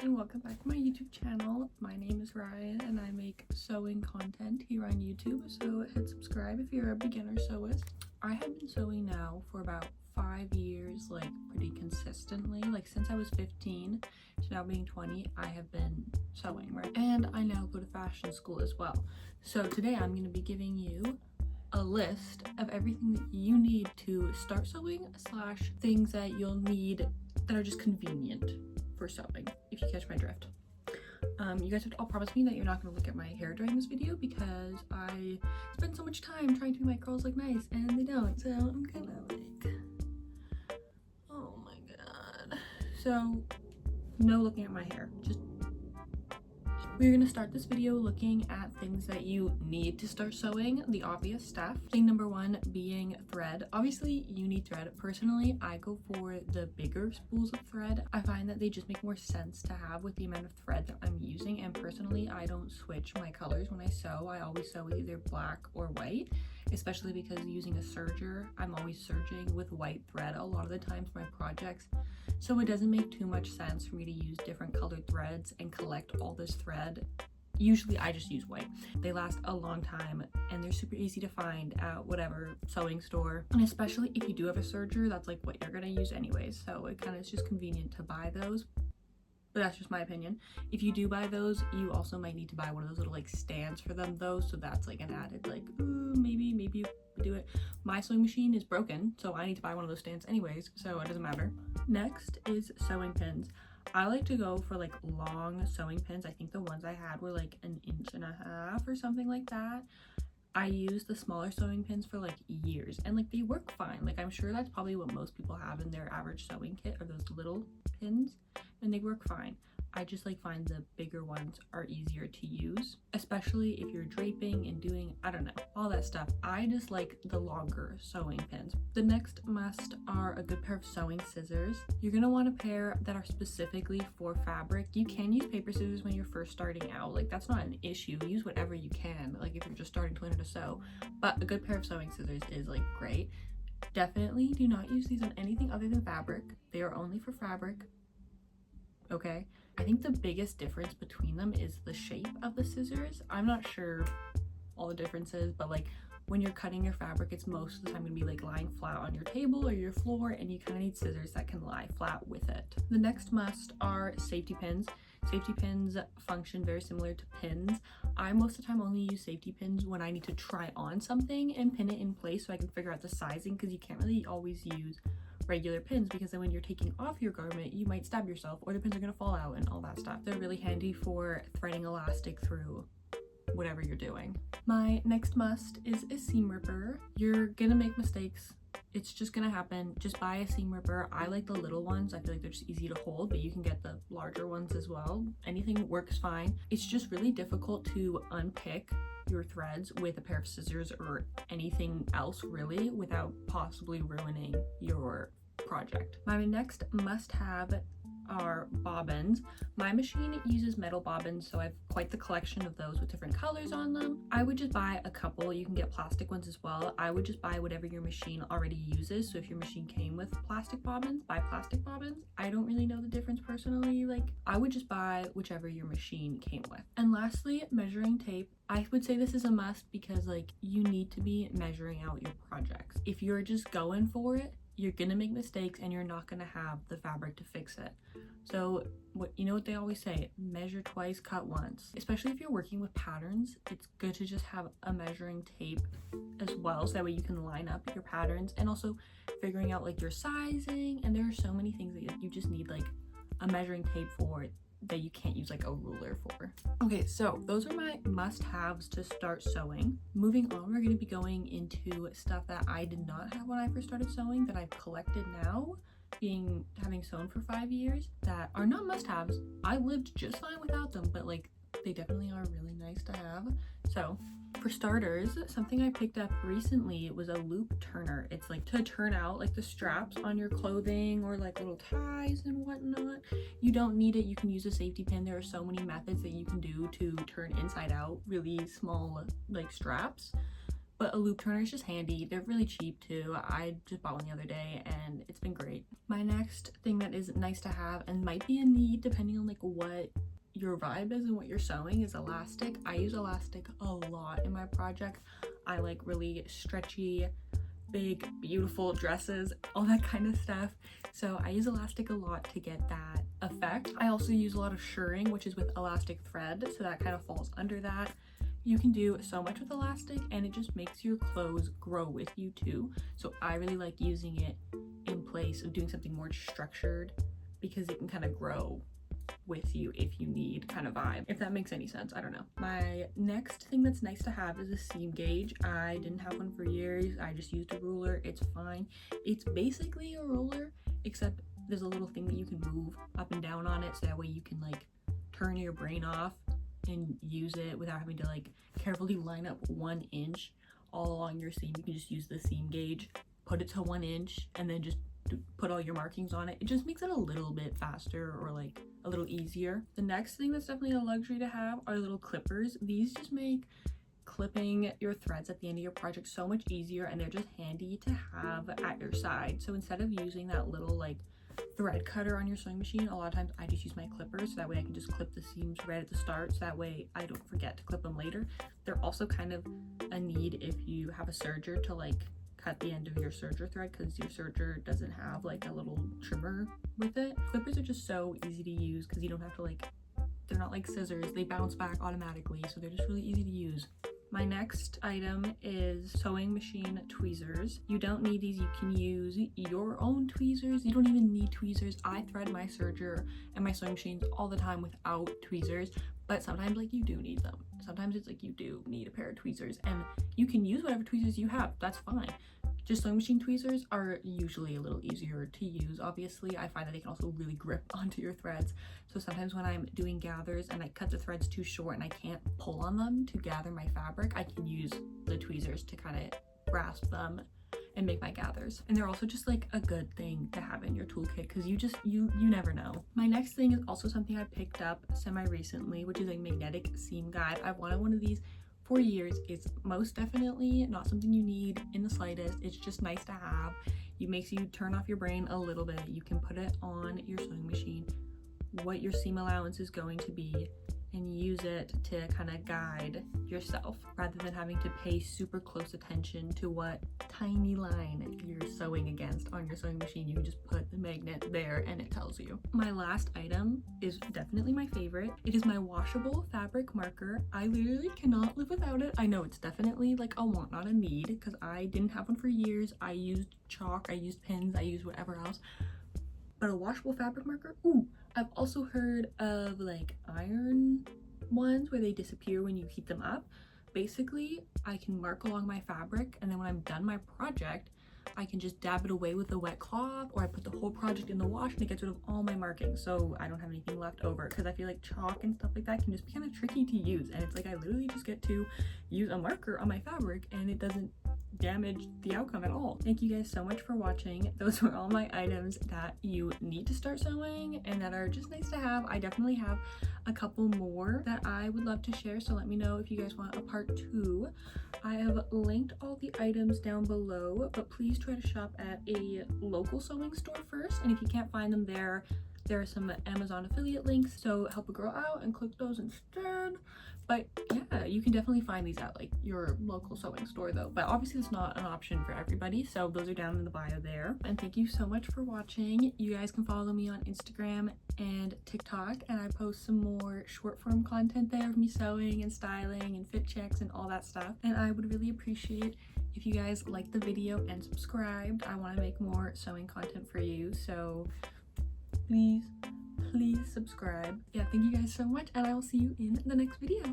and welcome back to my YouTube channel. My name is Ryan and I make sewing content here on YouTube, so hit subscribe if you're a beginner sewist. I have been sewing now for about 5 years, like pretty consistently, like since I was 15 to now being 20. I have been sewing, right? And I now go to fashion school as well. So today I'm going to be giving you a list of everything that you need to start sewing / things that you'll need that are just convenient for sewing, if you catch my drift. You guys have to all promise me that you're not going to look at my hair during this video because I spend so much time trying to make my curls look nice and they don't, so I'm kind of like, oh my god. So no looking at my hair, just we're going to start this video looking at things that you need to start sewing, the obvious stuff. Thing number one being thread. Obviously, you need thread. Personally, I go for the bigger spools of thread. I find that they just make more sense to have with the amount of thread that I'm using, and personally, I don't switch my colors when I sew. I always sew with either black or white, especially because using a serger, I'm always serging with white thread a lot of the times for my projects. So it doesn't make too much sense for me to use different colored threads and collect all this thread. Usually I just use white. They last a long time and they're super easy to find at whatever sewing store. And especially if you do have a serger, that's like what you're gonna use anyways. So it kind of is just convenient to buy those. But that's just my opinion. If you do buy those, you also might need to buy one of those little like stands for them though. So that's like an added like, ooh, maybe you do it. My sewing machine is broken, so I need to buy one of those stands anyways, so it doesn't matter. Next is sewing pins. I like to go for like long sewing pins. I think the ones I had were like 1.5 inches or something like that. I used the smaller sewing pins for like years and like they work fine. Like I'm sure that's probably what most people have in their average sewing kit, are those little pins, and they work fine. I just like find the bigger ones are easier to use, especially if you're draping and doing, I don't know, all that stuff. I just like the longer sewing pins. The next must are a good pair of sewing scissors. You're gonna want a pair that are specifically for fabric. You can use paper scissors when you're first starting out, like that's not an issue. Use whatever you can, like if you're just starting to learn to sew, but a good pair of sewing scissors is like great. Definitely do not use these on anything other than fabric. They are only for fabric, okay? I think the biggest difference between them is the shape of the scissors. I'm not sure all the differences, but like when you're cutting your fabric, it's most of the time gonna be like lying flat on your table or your floor, and you kind of need scissors that can lie flat with it. The next must are safety pins. Safety pins function very similar to pins. I most of the time only use safety pins when I need to try on something and pin it in place so I can figure out the sizing, because you can't really always use regular pins because then when you're taking off your garment you might stab yourself or the pins are going to fall out and all that stuff. They're really handy for threading elastic through whatever you're doing. My next must is a seam ripper. You're gonna make mistakes, it's just gonna happen. Just buy a seam ripper. I like the little ones. I feel like they're just easy to hold, but you can get the larger ones as well. Anything works fine. It's just really difficult to unpick your threads with a pair of scissors or anything else really without possibly ruining your project. My next must-have are bobbins. My machine uses metal bobbins, so I have quite the collection of those with different colors on them. I would just buy a couple. You can get plastic ones as well. I would just buy whatever your machine already uses. So if your machine came with plastic bobbins, buy plastic bobbins. I don't really know the difference personally. Like I would just buy whichever your machine came with. And lastly, measuring tape. I would say this is a must because like you need to be measuring out your projects. If you're just going for it, you're gonna make mistakes and you're not gonna have the fabric to fix it. So you know what they always say, measure twice, cut once. Especially if you're working with patterns, it's good to just have a measuring tape as well, so that way you can line up your patterns, and also figuring out like your sizing. And there are so many things that you just need like a measuring tape for that you can't use like a ruler for. Okay, so those are my must-haves to start sewing. Moving on, we're going to be going into stuff that I did not have when I first started sewing that I've collected now, having sewn for 5 years, that are not must-haves. I lived just fine without them, but like they definitely are really nice to have. So for starters, something I picked up recently was a loop turner. It's like to turn out like the straps on your clothing or like little ties and whatnot. You don't need it. You can use a safety pin. There are so many methods that you can do to turn inside out really small like straps. but a loop turner is just handy. They're really cheap too. I just bought one the other day and it's been great. My next thing that is nice to have and might be a need depending on like what your vibe is and what you're sewing is elastic. I use elastic a lot in my project. I like really stretchy, big, beautiful dresses, all that kind of stuff. So I use elastic a lot to get that effect. I also use a lot of shirring, which is with elastic thread, so that kind of falls under that. You can do so much with elastic and it just makes your clothes grow with you too. So I really like using it in place of doing something more structured because it can kind of grow with you if you need kind of vibe, if that makes any sense. I don't know. My next thing that's nice to have is a seam gauge. I didn't have one for years. I just used a ruler. It's fine. It's basically a ruler, except there's a little thing that you can move up and down on it, so that way you can like turn your brain off and use it without having to like carefully line up 1 inch all along your seam. You can just use the seam gauge, put it to 1 inch, and then just put all your markings on it. It just makes it a little bit faster or like a little easier. The next thing that's definitely a luxury to have are little clippers. These just make clipping your threads at the end of your project so much easier, and they're just handy to have at your side. So instead of using that little like thread cutter on your sewing machine, a lot of times I just use my clippers, so that way I can just clip the seams right at the start, so that way I don't forget to clip them later. They're also kind of a need if you have a serger to like cut the end of your serger thread, because your serger doesn't have like a little trimmer with it. Clippers are just so easy to use because you don't have to like, they're not like scissors, they bounce back automatically, so they're just really easy to use. My next item is sewing machine tweezers. You don't need these, you can use your own tweezers. You don't even need tweezers. I thread my serger and my sewing machines all the time without tweezers, but sometimes like you do need them. Sometimes it's like you do need a pair of tweezers, and you can use whatever tweezers you have, that's fine. Just sewing machine tweezers are usually a little easier to use. Obviously, I find that they can also really grip onto your threads. So sometimes when I'm doing gathers and I cut the threads too short and I can't pull on them to gather my fabric, I can use the tweezers to kind of grasp them and make my gathers. And they're also just like a good thing to have in your toolkit because you never know. My next thing is also something I picked up semi-recently, which is a magnetic seam guide. I've wanted one of these for years. It's most definitely not something you need in the slightest. It's just nice to have. It makes you turn off your brain a little bit. You can put it on your sewing machine, what your seam allowance is going to be, and use it to kind of guide yourself rather than having to pay super close attention to what tiny line you're sewing against on your sewing machine. You can just put the magnet there and it tells you. My last item is definitely my favorite. It is my washable fabric marker. I literally cannot live without it. I know it's definitely like a want, not a need, because I didn't have one for years. I used chalk, I used pins, I used whatever else. But a washable fabric marker, ooh. I've also heard of like iron ones where they disappear when you heat them up. Basically, I can mark along my fabric, and then when I'm done my project, I can just dab it away with a wet cloth, or I put the whole project in the wash and it gets rid of all my markings, so I don't have anything left over, because I feel like chalk and stuff like that can just be kind of tricky to use, and it's like I literally just get to use a marker on my fabric and it doesn't damage the outcome at all. Thank you guys so much for watching. Those were all my items that you need to start sewing and that are just nice to have. I definitely have a couple more that I would love to share, so let me know if you guys want a part 2. I have linked all the items down below, but please try to shop at a local sewing store first, and if you can't find them there are some Amazon affiliate links, so help a girl out and click those instead. But yeah, you can definitely find these at like your local sewing store though, but obviously it's not an option for everybody, so those are down in the bio there. And thank you so much for watching. You guys can follow me on Instagram and TikTok, and I post some more short form content there of me sewing and styling and fit checks and all that stuff, and I would really appreciate if you guys like the video and subscribed. I want to make more sewing content for you, so please subscribe. Yeah, thank you guys so much, and I will see you in the next video.